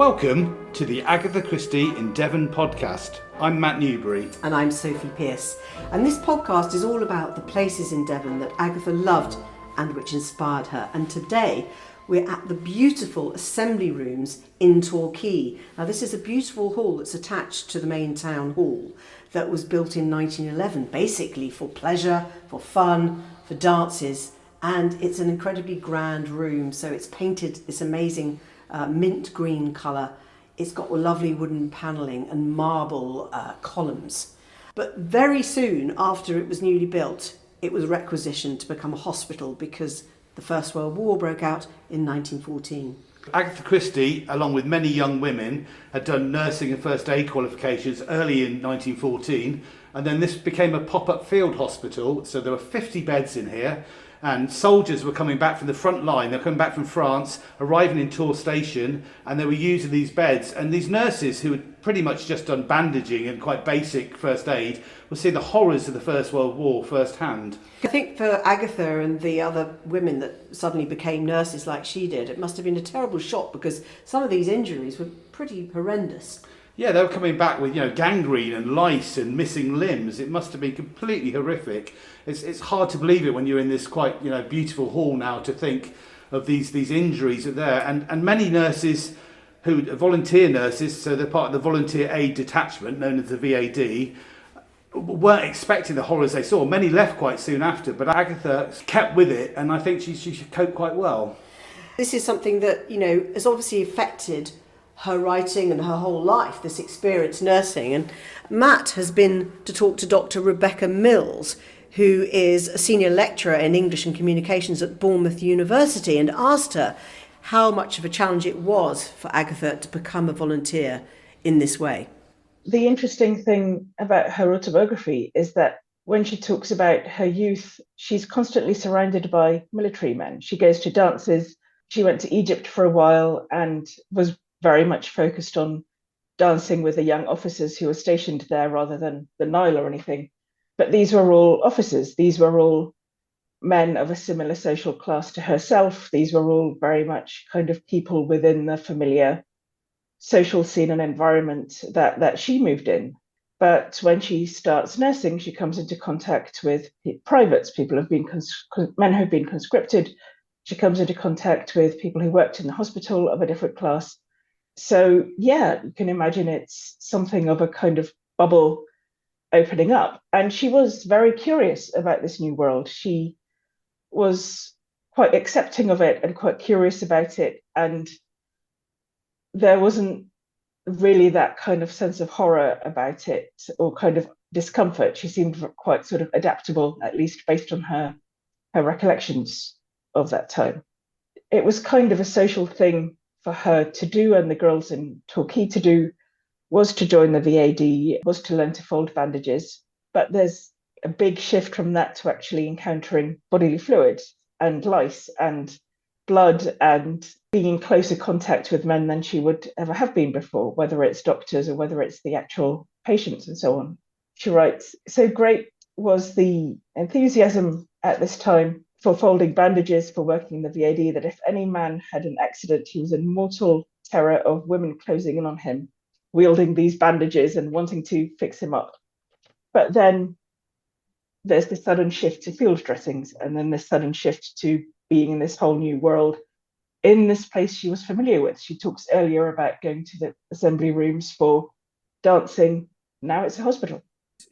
Welcome to the Agatha Christie in Devon podcast. I'm Matt Newbury. And I'm Sophie Pearce. And this podcast is all about the places in Devon that Agatha loved and which inspired her. And today we're at the beautiful Assembly Rooms in Torquay. Now this is a beautiful hall that's attached to the main town hall that was built in 1911, basically for pleasure, for fun, for dances. And it's an incredibly grand room. So it's painted this amazing mint green colour. It's got lovely wooden panelling and marble columns. But very soon after it was newly built, it was requisitioned to become a hospital because the First World War broke out in 1914. Agatha Christie, along with many young women, had done nursing and first aid qualifications early in 1914, and then this became a pop-up field hospital. So there were 50 beds in here, and soldiers were coming back from the front line. They were coming back from France, arriving in Torquay station, and they were using these beds. And these nurses, who had pretty much just done bandaging and quite basic first aid, were seeing the horrors of the First World War firsthand. I think for Agatha and the other women that suddenly became nurses like she did, it must have been a terrible shock because some of these injuries were pretty horrendous. Yeah, they were coming back with, gangrene and lice and missing limbs. It must have been completely horrific. It's hard to believe it when you're in this quite, beautiful hall now to think of these injuries that are there. And many nurses volunteer nurses, so they're part of the Voluntary Aid Detachment, known as the VAD, weren't expecting the horrors they saw. Many left quite soon after, but Agatha kept with it, and I think she coped quite well. This is something that, has obviously affected her writing and her whole life, this experience nursing. And Matt has been to talk to Dr. Rebecca Mills, who is a senior lecturer in English and Communications at Bournemouth University, and asked her how much of a challenge it was for Agatha to become a volunteer in this way. The interesting thing about her autobiography is that when she talks about her youth, she's constantly surrounded by military men. She goes to dances. She went to Egypt for a while and was very much focused on dancing with the young officers who were stationed there rather than the Nile or anything. But these were all officers. These were all men of a similar social class to herself. These were all very much kind of people within the familiar social scene and environment that she moved in. But when she starts nursing, she comes into contact with privates, people who've been men who've been conscripted. She comes into contact with people who worked in the hospital of a different class. So yeah, you can imagine it's something of a kind of bubble opening up. And she was very curious about this new world. She was quite accepting of it and quite curious about it. And there wasn't really that kind of sense of horror about it or kind of discomfort. She seemed quite sort of adaptable, at least based on her recollections of that time. It was kind of a social thing for her to do, and the girls in Torquay to do, was to join the VAD, was to learn to fold bandages. But there's a big shift from that to actually encountering bodily fluids and lice and blood and being in closer contact with men than she would ever have been before, whether it's doctors or whether it's the actual patients and so on. She writes, "So great was the enthusiasm at this time for folding bandages, for working in the VAD, that if any man had an accident, he was in mortal terror of women closing in on him, wielding these bandages and wanting to fix him up. But then there's this sudden shift to field dressings, and then this sudden shift to being in this whole new world in this place she was familiar with." She talks earlier about going to the Assembly Rooms for dancing. Now it's a hospital.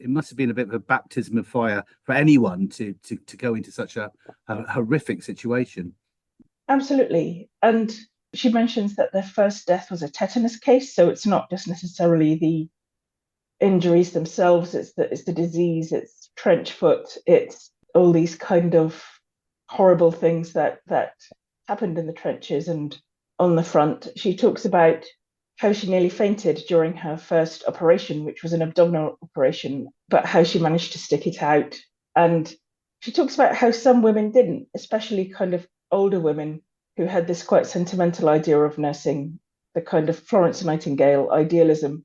It must have been a bit of a baptism of fire for anyone to go into such a horrific situation. Absolutely. And she mentions that their first death was a tetanus case, so it's not just necessarily the injuries themselves, it's the disease, it's trench foot, it's all these kind of horrible things that happened in the trenches and on the front. She talks about how she nearly fainted during her first operation, which was an abdominal operation, but how she managed to stick it out. And she talks about how some women didn't, especially kind of older women who had this quite sentimental idea of nursing, the kind of Florence Nightingale idealism,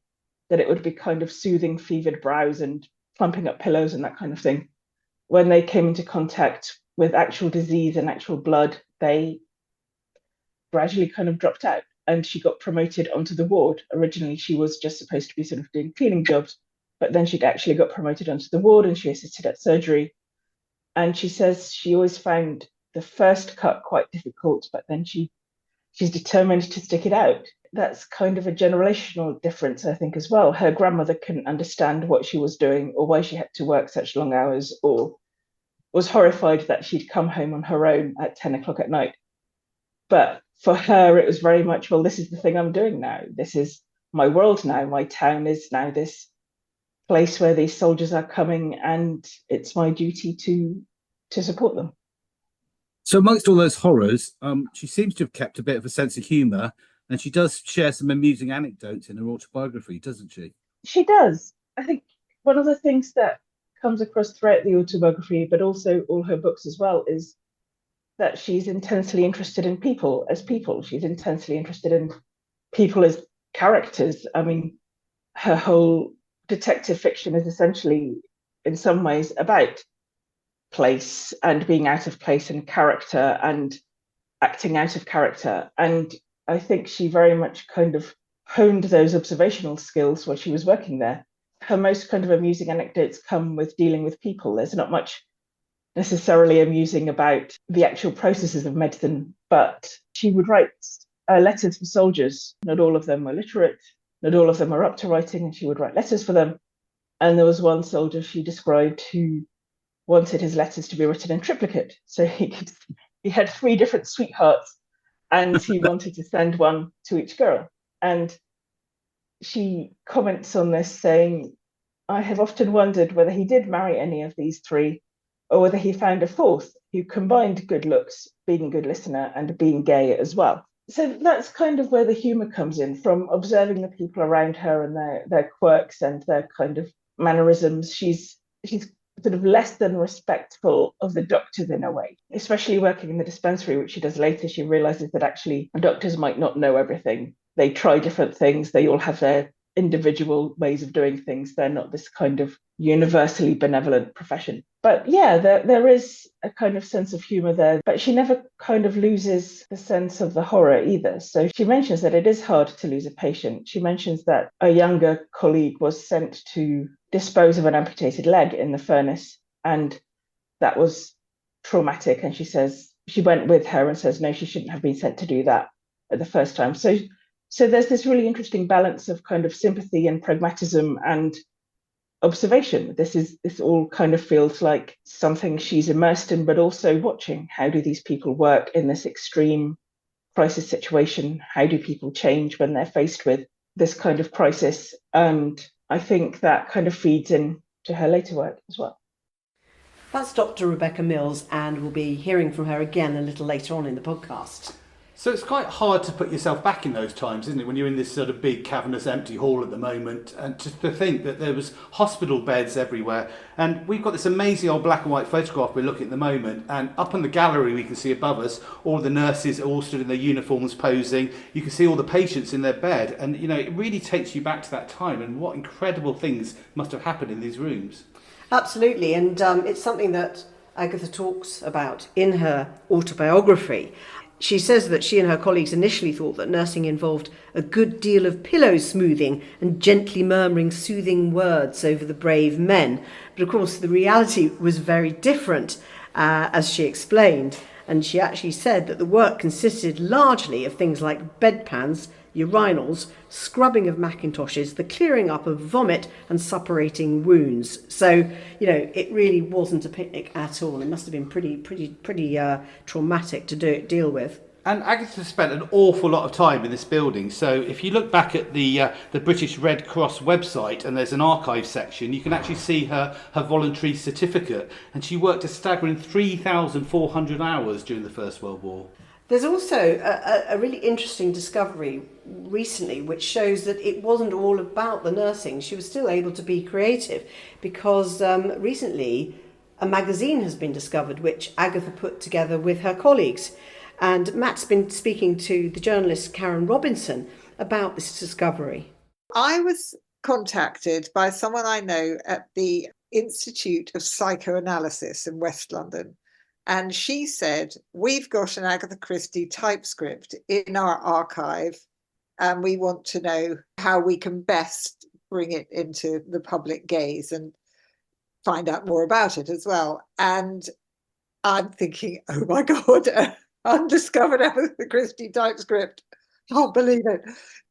that it would be kind of soothing fevered brows and plumping up pillows and that kind of thing. When they came into contact with actual disease and actual blood, they gradually kind of dropped out. and she got promoted onto the ward. Originally, she was just supposed to be sort of doing cleaning jobs, but then she'd actually got promoted onto the ward and she assisted at surgery. And she says she always found the first cut quite difficult, but then she's determined to stick it out. That's kind of a generational difference, I think, as well. Her grandmother couldn't understand what she was doing or why she had to work such long hours, or was horrified that she'd come home on her own at 10 o'clock at night. But for her, it was very much, well, this is the thing I'm doing now. This is my world now. My town is now this place where these soldiers are coming, and it's my duty to support them. So amongst all those horrors, she seems to have kept a bit of a sense of humour, and she does share some amusing anecdotes in her autobiography, doesn't she? She does. I think one of the things that comes across throughout the autobiography, but also all her books as well, is that she's intensely interested in people as people. She's intensely interested in people as characters. I mean, her whole detective fiction is essentially, in some ways, about place and being out of place and character and acting out of character. And I think she very much kind of honed those observational skills while she was working there. Her most kind of amusing anecdotes come with dealing with people. There's not much necessarily amusing about the actual processes of medicine, but she would write letters for soldiers. Not all of them were literate, not all of them were up to writing, and she would write letters for them. And there was one soldier she described who wanted his letters to be written in triplicate. So he had 3 different sweethearts, and he wanted to send one to each girl. And she comments on this saying, I have often wondered whether he did marry any of these 3, or whether he found a 4th who combined good looks, being a good listener, and being gay as well. So that's kind of where the humour comes in, from observing the people around her and their quirks and their kind of mannerisms. She's sort of less than respectful of the doctors in a way, especially working in the dispensary, which she does later. She realizes that actually doctors might not know everything. They try different things. They all have their individual ways of doing things. They're not this kind of universally benevolent profession. But yeah, there is a kind of sense of humor there, but she never kind of loses the sense of the horror either. So she mentions that it is hard to lose a patient. She mentions that a younger colleague was sent to dispose of an amputated leg in the furnace, and that was traumatic. And she says she went with her and says, no, she shouldn't have been sent to do that at the first time. So there's this really interesting balance of kind of sympathy and pragmatism and observation. This all kind of feels like something she's immersed in, but also watching. How do these people work in this extreme crisis situation? How do people change when they're faced with this kind of crisis? And I think that kind of feeds into her later work as well. That's Dr. Rebecca Mills, and we'll be hearing from her again a little later on in the podcast. So it's quite hard to put yourself back in those times, isn't it, when you're in this sort of big cavernous empty hall at the moment, and just to think that there was hospital beds everywhere. And we've got this amazing old black and white photograph we're looking at the moment, and up in the gallery we can see above us all the nurses all stood in their uniforms posing. You can see all the patients in their bed, and you know, it really takes you back to that time and what incredible things must have happened in these rooms. Absolutely, and it's something that Agatha talks about in her autobiography. She says that she and her colleagues initially thought that nursing involved a good deal of pillow smoothing and gently murmuring soothing words over the brave men. But of course, the reality was very different, as she explained. And she actually said that the work consisted largely of things like bedpans, urinals, scrubbing of macintoshes, the clearing up of vomit and suppurating wounds. So, you know, it really wasn't a picnic at all. It must have been pretty traumatic to deal with. And Agatha spent an awful lot of time in this building. So if you look back at the British Red Cross website, and there's an archive section, you can actually see her voluntary certificate. And she worked a staggering 3,400 hours during the First World War. There's also a really interesting discovery recently which shows that it wasn't all about the nursing. She was still able to be creative, because recently a magazine has been discovered which Agatha put together with her colleagues. And Matt's been speaking to the journalist Karen Robinson about this discovery. I was contacted by someone I know at the Institute of Psychoanalysis in West London. And she said, we've got an Agatha Christie typescript in our archive. and we want to know how we can best bring it into the public gaze and find out more about it as well. And I'm thinking, oh my God, undiscovered Agatha Christie typescript. Can't believe it.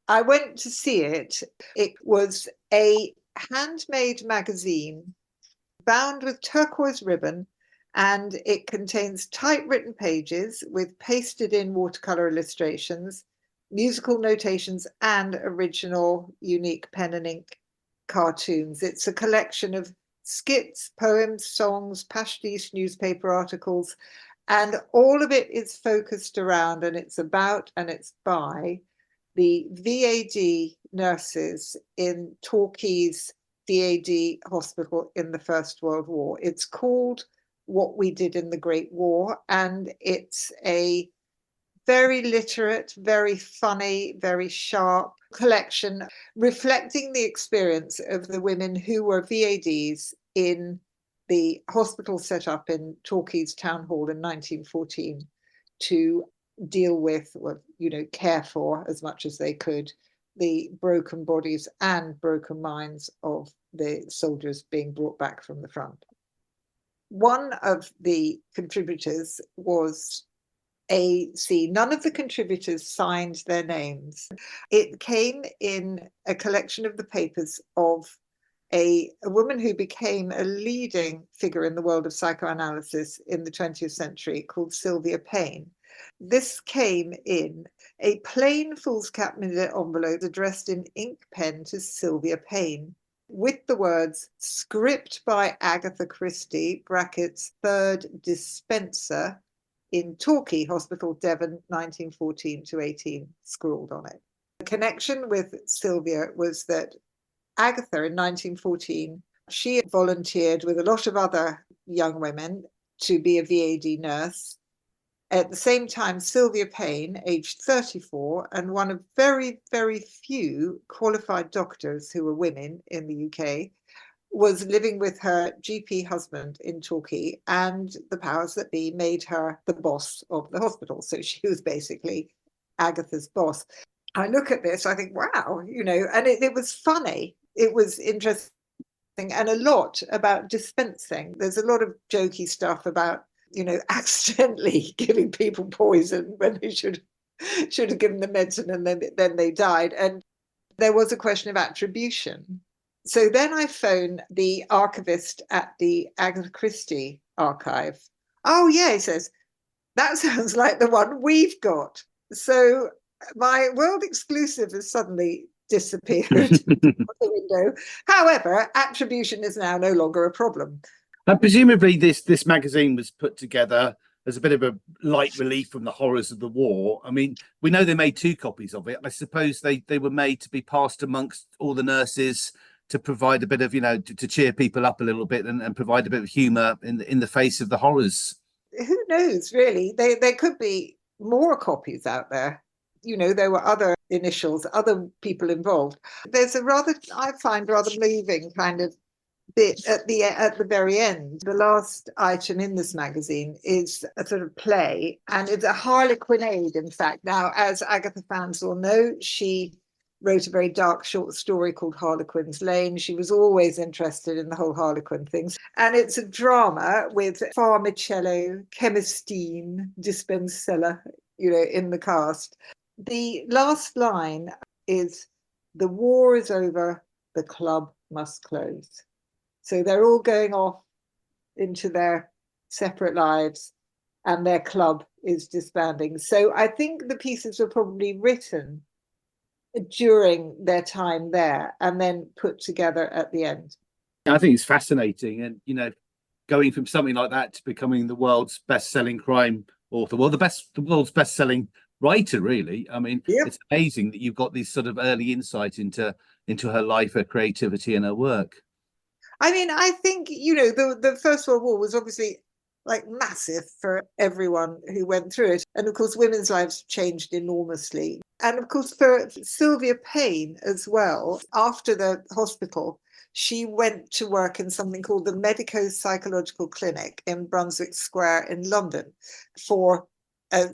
I went to see it. It was a handmade magazine bound with turquoise ribbon, and it contains typewritten pages with pasted in watercolor illustrations, musical notations, and original unique pen and ink cartoons. It's a collection of skits, poems, songs, pastiche newspaper articles, and all of it is focused around, and it's about, and it's by the VAD nurses in Torquay's VAD hospital in the First World War. It's called What We Did in the Great War, and it's a very literate, very funny, very sharp collection reflecting the experience of the women who were VADs in the hospital set up in Torquay's Town Hall in 1914 to deal with, or, care for as much as they could, the broken bodies and broken minds of the soldiers being brought back from the front. One of the contributors was AC. None of the contributors signed their names. It came in a collection of the papers of a woman who became a leading figure in the world of psychoanalysis in the 20th century called Sylvia Payne. This came in a plain foolscap manila envelope addressed in ink pen to Sylvia Payne, with the words "Script by Agatha Christie, brackets, third dispenser, in Torquay Hospital, Devon, 1914 to 18, scrawled on it. The connection with Sylvia was that Agatha in 1914, she volunteered with a lot of other young women to be a VAD nurse. At the same time, Sylvia Payne, aged 34, and one of very, very few qualified doctors who were women in the UK, was living with her GP husband in Torquay, and the powers that be made her the boss of the hospital. So she was basically Agatha's boss. I look at this, I think, wow, and it was funny. It was interesting, and a lot about dispensing. There's a lot of jokey stuff about, accidentally giving people poison when they should have given them medicine, and then they died. And there was a question of attribution. So then I phoned the archivist at the Agatha Christie archive. Oh, yeah, he says, that sounds like the one we've got. So my world exclusive has suddenly disappeared out the window. However, attribution is now no longer a problem. And presumably this magazine was put together as a bit of a light relief from the horrors of the war. I mean, we know they made 2 copies of it. I suppose they were made to be passed amongst all the nurses to provide a bit of, to cheer people up a little bit and provide a bit of humour in the face of the horrors. Who knows, really? There could be more copies out there. There were other initials, other people involved. There's I find rather moving kind of bit at the very end. The last item in this magazine is a sort of play, and it's a harlequinade, in fact. Now, as Agatha fans will know, she wrote a very dark short story called Harlequin's Lane. She was always interested in the whole Harlequin things. And it's a drama with Farmicello, Chemistine, Dispensella, in the cast. The last line is, "The war is over, the club must close." So they're all going off into their separate lives, and their club is disbanding. So I think the pieces were probably written during their time there and then put together at the end. I think it's fascinating, and going from something like that to becoming the world's best-selling crime author, the world's best-selling writer, really. I mean, Yep. It's amazing that you've got this sort of early insight into her life, her creativity, and her work. I mean, I think the First World War was obviously massive for everyone who went through it, and of course women's lives changed enormously. And of course for Sylvia Payne as well, after the hospital, she went to work in something called the Medico-Psychological Clinic in Brunswick Square in London for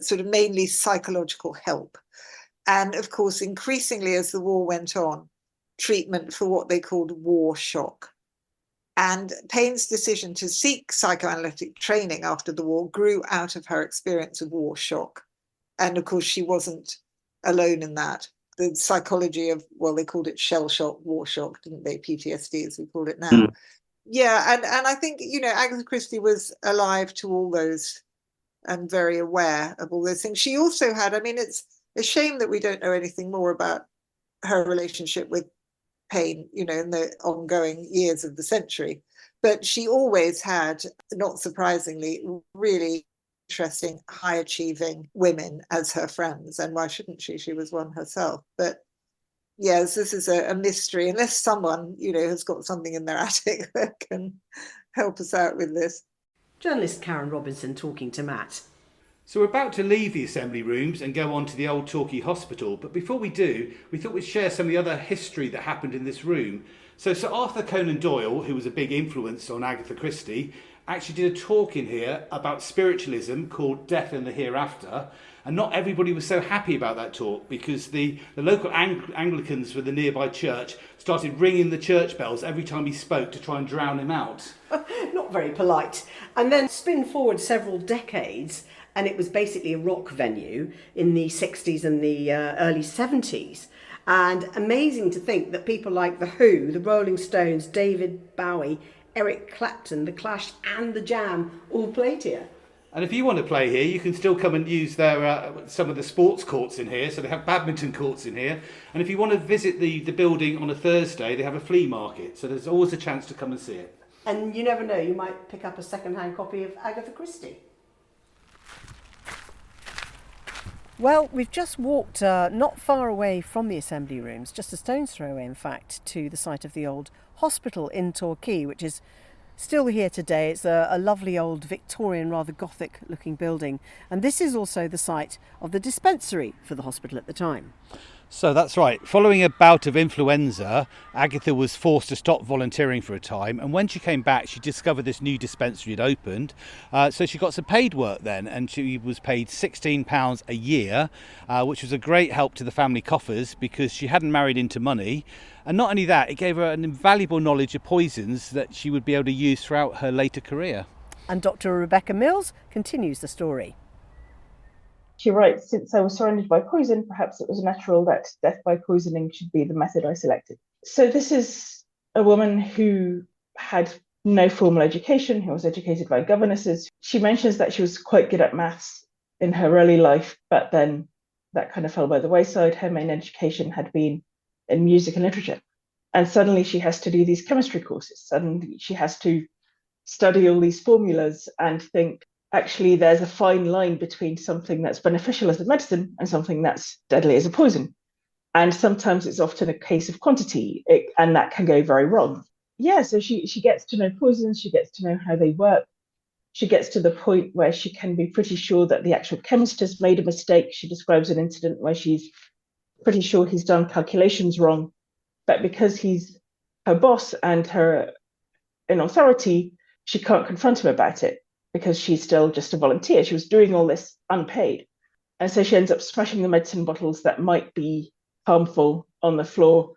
sort of mainly psychological help. And of course, increasingly as the war went on, treatment for what they called war shock. And Payne's decision to seek psychoanalytic training after the war grew out of her experience of war shock. And of course, she wasn't alone in that. The psychology of, well, they called it shell shock, war shock, didn't they? PTSD, as we call it now. Mm. Yeah, and I think, Agatha Christie was alive to all those and very aware of all those things. She also had, it's a shame that we don't know anything more about her relationship with Payne, in the ongoing years of the century. But she always had, not surprisingly, really interesting, high-achieving women as her friends. And why shouldn't she? She was one herself. But yes, this is a mystery, unless someone, has got something in their attic that can help us out with this. Journalist Karen Robinson talking to Matt. So we're about to leave the assembly rooms and go on to the old Torquay hospital, but before we do, we thought we'd share some of the other history that happened in this room. So Sir Arthur Conan Doyle, who was a big influence on Agatha Christie, actually did a talk in here about spiritualism called Death and the Hereafter, and not everybody was so happy about that talk because the local Anglicans for the nearby church started ringing the church bells every time he spoke to try and drown him out. Not very polite. And then spin forward several decades, and it was basically a rock venue in the 60s and the early 70s. And amazing to think that people like The Who, The Rolling Stones, David Bowie, Eric Clapton, The Clash and The Jam all played here. And if you want to play here, you can still come and use their some of the sports courts in here. So they have badminton courts in here. And if you want to visit the building on a Thursday, they have a flea market. So there's always a chance to come and see it. And you never know, you might pick up a second-hand copy of Agatha Christie. Well, we've just walked not far away from the assembly rooms, just a stone's throw away, in fact, to the site of the old hospital in Torquay, which is still here today. It's a lovely old Victorian, rather Gothic-looking building. And this is also the site of the dispensary for the hospital at the time. So that's right. Following a bout of influenza, Agatha was forced to stop volunteering for a time, and when she came back she discovered this new dispensary had opened, so she got some paid work then, and she was paid £16 a year, which was a great help to the family coffers because she hadn't married into money. And not only that, it gave her an invaluable knowledge of poisons that she would be able to use throughout her later career. And Dr. Rebecca Mills continues the story. She writes, since I was surrounded by poison, perhaps it was natural that death by poisoning should be the method I selected. So this is a woman who had no formal education, who was educated by governesses. She mentions that she was quite good at maths in her early life, but then that kind of fell by the wayside. Her main education had been in music and literature. And suddenly she has to do these chemistry courses. Suddenly she has to study all these formulas and think, actually, there's a fine line between something that's beneficial as a medicine and something that's deadly as a poison. And sometimes it's often a case of quantity, and that can go very wrong. Yeah, so she gets to know poisons, she gets to know how they work. She gets to the point where she can be pretty sure that the actual chemist has made a mistake. She describes an incident where she's pretty sure he's done calculations wrong, but because he's her boss and her in authority, she can't confront him about it, because she's still just a volunteer. She was doing all this unpaid. And so she ends up smashing the medicine bottles that might be harmful on the floor.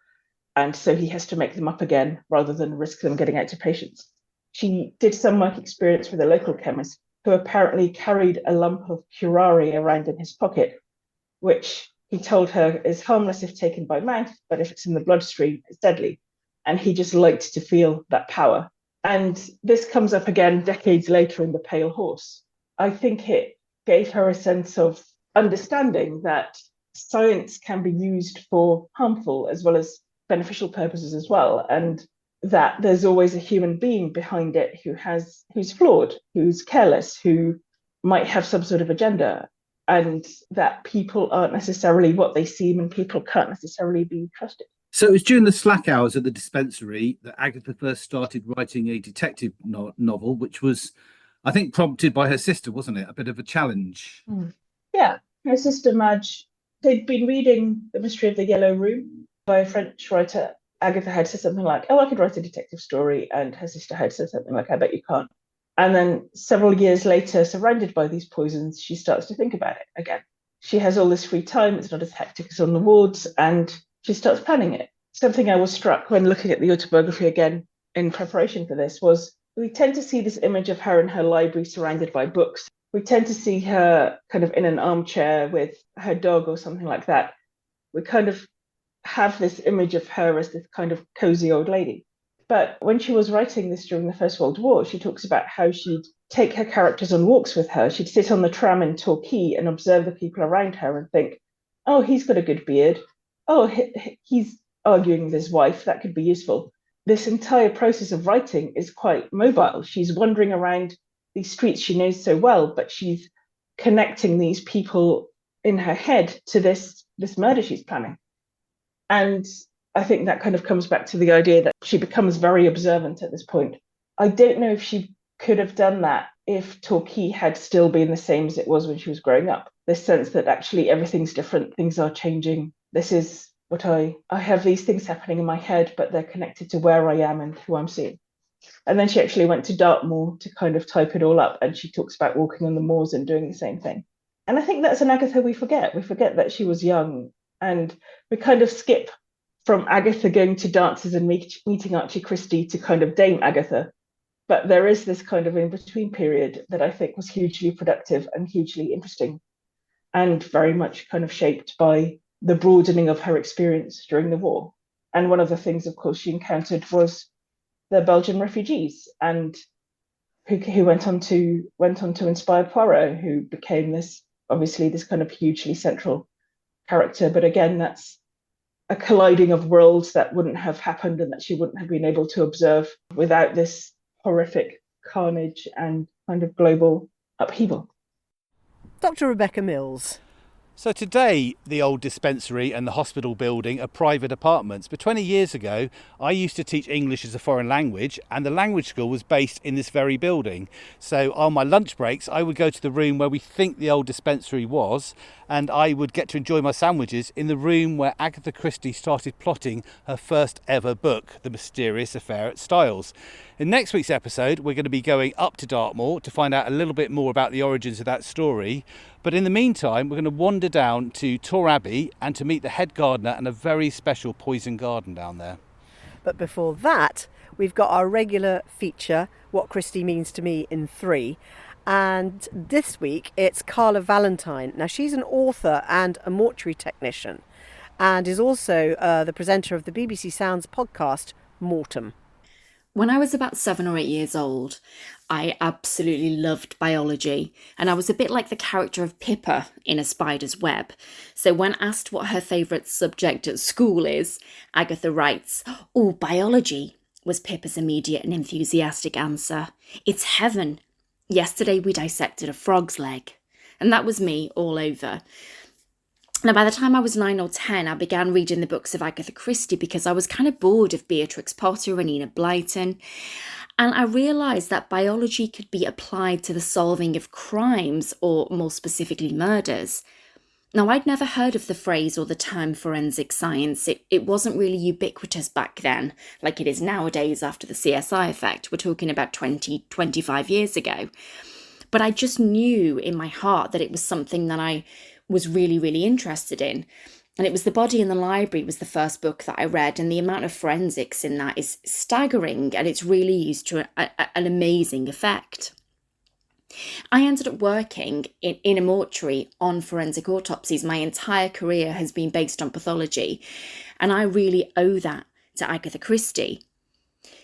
And so he has to make them up again rather than risk them getting out to patients. She did some work experience with a local chemist who apparently carried a lump of curare around in his pocket, which he told her is harmless if taken by mouth, but if it's in the bloodstream, it's deadly. And he just liked to feel that power. And this comes up again decades later in The Pale Horse. I think it gave her a sense of understanding that science can be used for harmful as well as beneficial purposes as well, and that there's always a human being behind it who's flawed, who's careless, who might have some sort of agenda, and that people aren't necessarily what they seem and people can't necessarily be trusted. So it was during the slack hours at the dispensary that Agatha first started writing a detective novel, which was, I think, prompted by her sister, wasn't it? A bit of a challenge. Yeah, her sister Madge, they'd been reading The Mystery of the Yellow Room by a French writer. Agatha had said something like, I could write a detective story, and her sister had said something like, I bet you can't. And then several years later, surrounded by these poisons, she starts to think about it again. She has all this free time, it's not as hectic as on the wards, and she starts planning it. Something I was struck when looking at the autobiography again in preparation for this was we tend to see this image of her in her library surrounded by books. We tend to see her kind of in an armchair with her dog or something like that. We kind of have this image of her as this kind of cozy old lady. But when she was writing this during the First World War, she talks about how she'd take her characters on walks with her. She'd sit on the tram in Torquay and observe the people around her and think, oh, he's got a good beard. Oh, he's arguing with his wife. That could be useful. This entire process of writing is quite mobile. She's wandering around these streets she knows so well, but she's connecting these people in her head to this murder she's planning. And I think that kind of comes back to the idea that she becomes very observant at this point. I don't know if she could have done that if Torquay had still been the same as it was when she was growing up. This sense that actually everything's different, things are changing. This is what I have these things happening in my head, but they're connected to where I am and who I'm seeing. And then she actually went to Dartmoor to kind of type it all up, and she talks about walking on the moors and doing the same thing. And I think that's an Agatha we forget. We forget that she was young, and we kind of skip from Agatha going to dances and meeting Archie Christie to kind of Dame Agatha. But there is this kind of in-between period that I think was hugely productive and hugely interesting, and very much kind of shaped by the broadening of her experience during the war. And one of the things, of course, she encountered was the Belgian refugees, and who went on to inspire Poirot, who became this kind of hugely central character. But again, that's a colliding of worlds that wouldn't have happened and that she wouldn't have been able to observe without this horrific carnage and kind of global upheaval. Dr. Rebecca Mills. So today, the old dispensary and the hospital building are private apartments. But 20 years ago, I used to teach English as a foreign language, and the language school was based in this very building. So on my lunch breaks, I would go to the room where we think the old dispensary was, and I would get to enjoy my sandwiches in the room where Agatha Christie started plotting her first ever book, The Mysterious Affair at Styles. In next week's episode, we're going to be going up to Dartmoor to find out a little bit more about the origins of that story. But in the meantime, we're going to wander down to Tor Abbey and to meet the head gardener and a very special poison garden down there. But before that, we've got our regular feature, What Christie Means to Me in 3. And this week, it's Carla Valentine. Now, she's an author and a mortuary technician, and is also the presenter of the BBC Sounds podcast, Mortem. When I was about 7 or 8 years old, I absolutely loved biology, and I was a bit like the character of Pippa in A Spider's Web. So when asked what her favourite subject at school is, Agatha writes, "Oh, biology," was Pippa's immediate and enthusiastic answer. "It's heaven. Yesterday we dissected a frog's leg." And that was me all over. Now, by the time I was 9 or 10, I began reading the books of Agatha Christie because I was kind of bored of Beatrix Potter and Enid Blyton. And I realised that biology could be applied to the solving of crimes, or more specifically murders. Now, I'd never heard of the phrase or the term forensic science. It wasn't really ubiquitous back then, like it is nowadays after the CSI effect. We're talking about 25 years ago. But I just knew in my heart that it was something that I was really, really interested in. And it was The Body in the Library was the first book that I read, and the amount of forensics in that is staggering, and it's really used to an amazing effect. I ended up working in a mortuary on forensic autopsies. My entire career has been based on pathology, and I really owe that to Agatha Christie.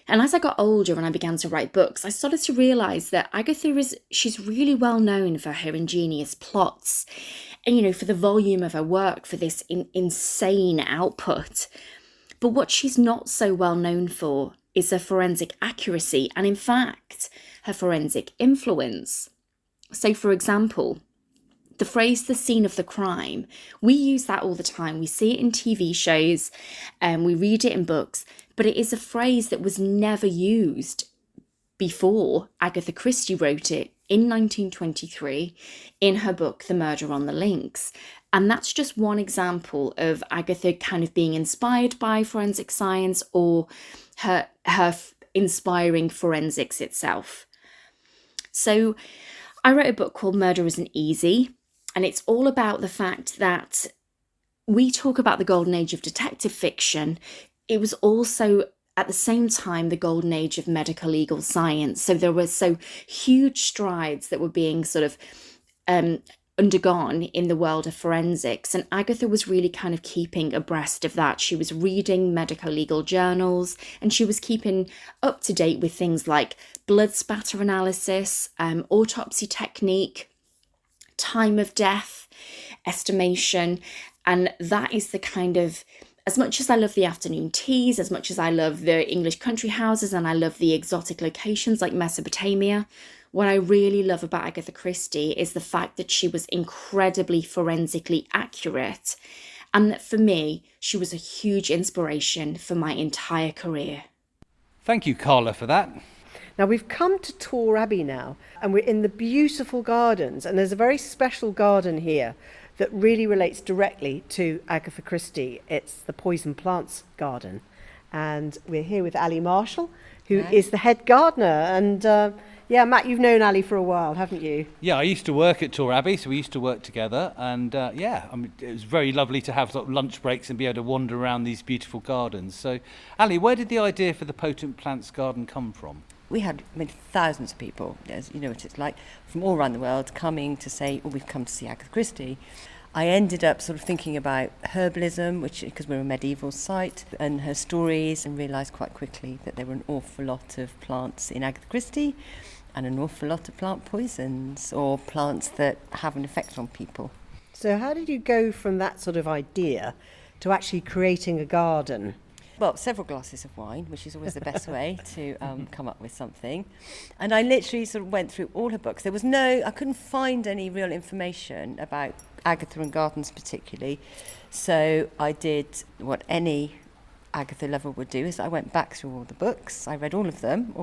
And as I got older and I began to write books, I started to realise that Agatha she's really well known for her ingenious plots, and for the volume of her work, for this insane output. But what she's not so well known for is her forensic accuracy and, in fact, her forensic influence. So, for example, the phrase "the scene of the crime," we use that all the time. We see it in TV shows and we read it in books, but it is a phrase that was never used before Agatha Christie wrote it in 1923 in her book The Murder on the Links. And that's just one example of Agatha kind of being inspired by forensic science, or her inspiring forensics itself. So I wrote a book called Murder Isn't Easy, And it's all about the fact that we talk about the golden age of detective fiction. It was also at the same time the golden age of medical legal science. So there were so huge strides that were being sort of undergone in the world of forensics, and Agatha was really kind of keeping abreast of that. She was reading medical legal journals, and she was keeping up to date with things like blood spatter analysis, autopsy technique, time of death, estimation. And that is the kind of, as much as I love the afternoon teas, as much as I love the English country houses and I love the exotic locations like Mesopotamia, what I really love about Agatha Christie is the fact that she was incredibly forensically accurate, and that for me, she was a huge inspiration for my entire career. Thank you, Carla, for that. Now we've come to Torquay Abbey now, and we're in the beautiful gardens, and there's a very special garden here that really relates directly to Agatha Christie. It's the Poison Plants Garden, and we're here with Ali Marshall, who is the head gardener. And Matt, you've known Ali for a while, haven't you? Yeah, I used to work at Torquay Abbey, so we used to work together, and it was very lovely to have sort of lunch breaks and be able to wander around these beautiful gardens. So, Ali, where did the idea for the Potent Plants Garden come from? We had thousands of people, as you know what it's like, from all around the world coming to say, oh, we've come to see Agatha Christie. I ended up sort of thinking about herbalism, because we're a medieval site, and her stories, and realised quite quickly that there were an awful lot of plants in Agatha Christie and an awful lot of plant poisons or plants that have an effect on people. So how did you go from that sort of idea to actually creating a garden? Well, several glasses of wine, which is always the best way to come up with something. And I literally sort of went through all her books. I couldn't find any real information about Agatha and gardens particularly. So I did what any Agatha lover would do, is I went back through all the books. I read all of them,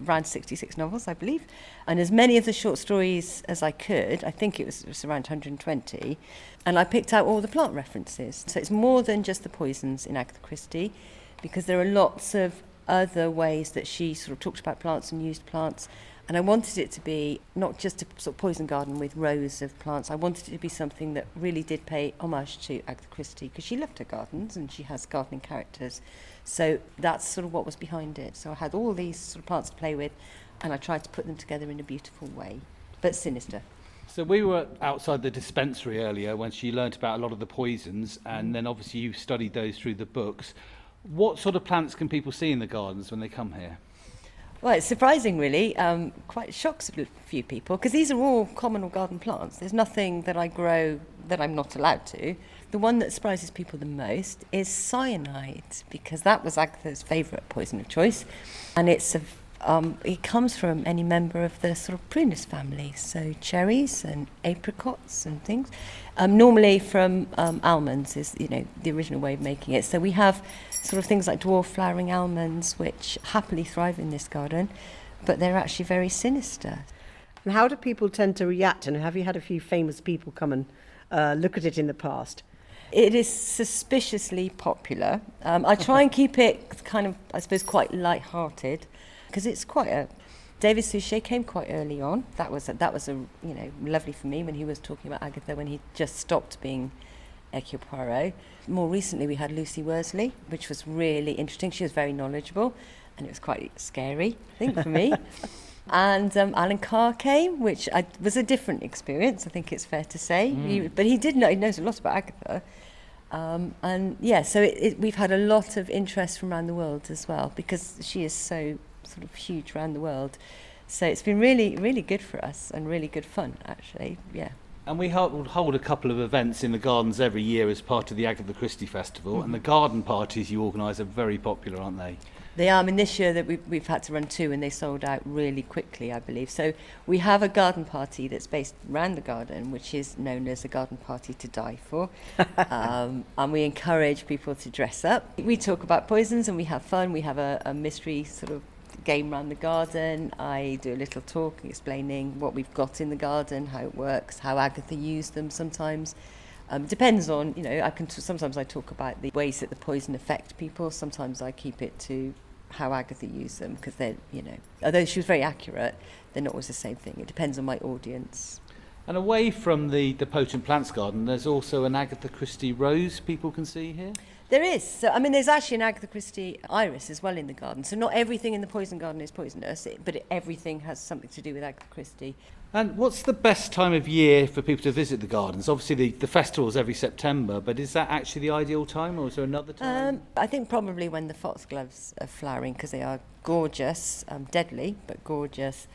around 66 novels, I believe, and as many of the short stories as I could. I think it was around 120. And I picked out all the plant references. So it's more than just the poisons in Agatha Christie, because there are lots of other ways that she sort of talked about plants and used plants. And I wanted it to be not just a sort of poison garden with rows of plants. I wanted it to be something that really did pay homage to Agatha Christie, because she loved her gardens and she has gardening characters. So that's sort of what was behind it. So I had all these sort of plants to play with, and I tried to put them together in a beautiful way, but sinister. So we were outside the dispensary earlier when she learnt about a lot of the poisons, and then obviously you studied those through the books. What sort of plants can people see in the gardens when they come here? Well, it's surprising, really. Quite shocks a few people, because these are all common or garden plants. There's nothing that I grow that I'm not allowed to. The one that surprises people the most is cyanide, because that was Agatha's favourite poison of choice. And it comes from any member of the sort of prunus family, so cherries and apricots and things. Normally from almonds is, the original way of making it. So we have sort of things like dwarf flowering almonds, which happily thrive in this garden, but they're actually very sinister. And how do people tend to react? And have you had a few famous people come and look at it in the past? It is suspiciously popular. I try and keep it kind of, I suppose, quite light-hearted, because it's quite David Suchet came quite early on. That was lovely for me when he was talking about Agatha, when he just stopped being Hercule Poirot. More recently we had Lucy Worsley, which was really interesting. She was very knowledgeable, and it was quite scary, I think, for me. And Alan Carr came, which was a different experience, I think it's fair to say. But he knows a lot about Agatha. So we've had a lot of interest from around the world as well, because she is so sort of huge around the world. So it's been really, really good for us, and really good fun, actually, yeah. And we hold a couple of events in the gardens every year as part of the Agatha Christie Festival, and the garden parties you organise are very popular, aren't they? They are. I mean, this year that we've had to run two, and they sold out really quickly, I believe. So we have a garden party that's based around the garden, which is known as a garden party to die for. And we encourage people to dress up. We talk about poisons and we have fun. We have a mystery sort of game around the garden. I do a little talk explaining what we've got in the garden, how it works, how Agatha used them sometimes. Depends on, sometimes I talk about the ways that the poison affect people. Sometimes I keep it to how Agatha used them, because they're, although she was very accurate, they're not always the same thing. It depends on my audience. And away from the Potent Plants Garden, there's also an Agatha Christie rose people can see here. There is. So, I mean, there's actually an Agatha Christie iris as well in the garden. So not everything in the poison garden is poisonous, but everything has something to do with Agatha Christie. And what's the best time of year for people to visit the gardens? Obviously, the festival's every September, but is that actually the ideal time, or is there another time? I think probably when the foxgloves are flowering, because they are gorgeous, deadly, but gorgeous.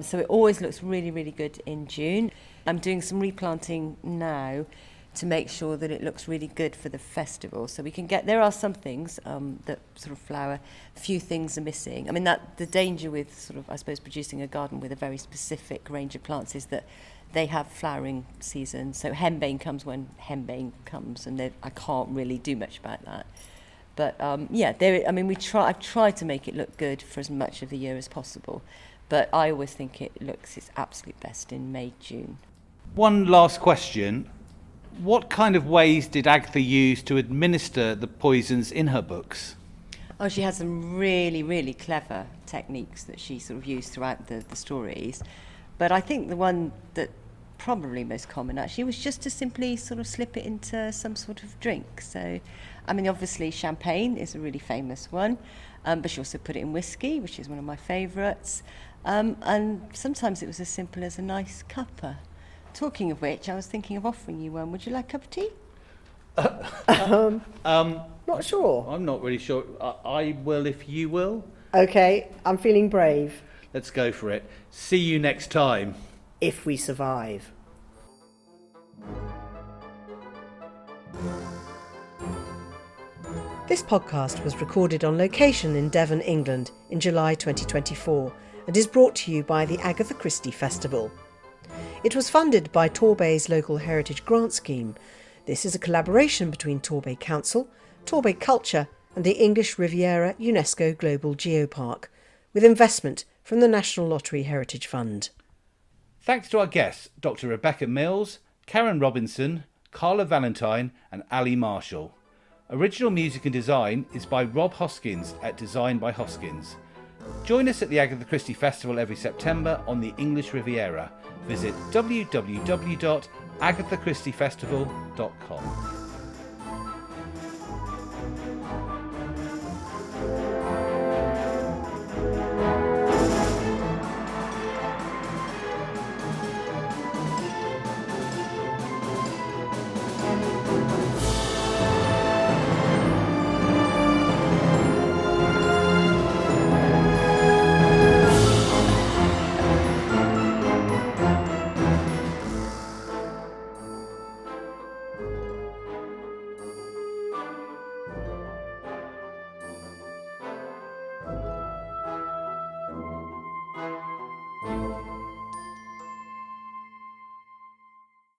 So it always looks really, really good in June. I'm doing some replanting now to make sure that it looks really good for the festival. So we can there are some things that sort of flower, few things are missing. I mean, that the danger with sort of, I suppose, producing a garden with a very specific range of plants is that they have flowering seasons. So henbane comes when henbane comes, and I can't really do much about that. But I've tried to make it look good for as much of the year as possible. But I always think it looks its absolute best in May, June. One last question. What kind of ways did Agatha use to administer the poisons in her books? Oh, she had some really, really clever techniques that she sort of used throughout the stories. But I think the one that probably most common actually was just to simply sort of slip it into some sort of drink. So, I mean, obviously champagne is a really famous one, but she also put it in whiskey, which is one of my favourites. And sometimes it was as simple as a nice cuppa. Talking of which, I was thinking of offering you one. Would you like a cup of tea? Not sure. I'm not really sure. I will if you will. Okay, I'm feeling brave. Let's go for it. See you next time. If we survive. This podcast was recorded on location in Devon, England in July 2024 and is brought to you by the Agatha Christie Festival. It was funded by Torquay's local heritage grant scheme. This is a collaboration between Torquay Council, Torquay Culture and the English Riviera UNESCO Global Geopark, with investment from the National Lottery Heritage Fund. Thanks to our guests, Dr. Rebecca Mills, Karen Robinson, Carla Valentine and Ali Marshall. Original music and design is by Rob Hoskins at Design by Hoskins. Join us at the Agatha Christie Festival every September on the English Riviera. Visit www.agathachristiefestival.com.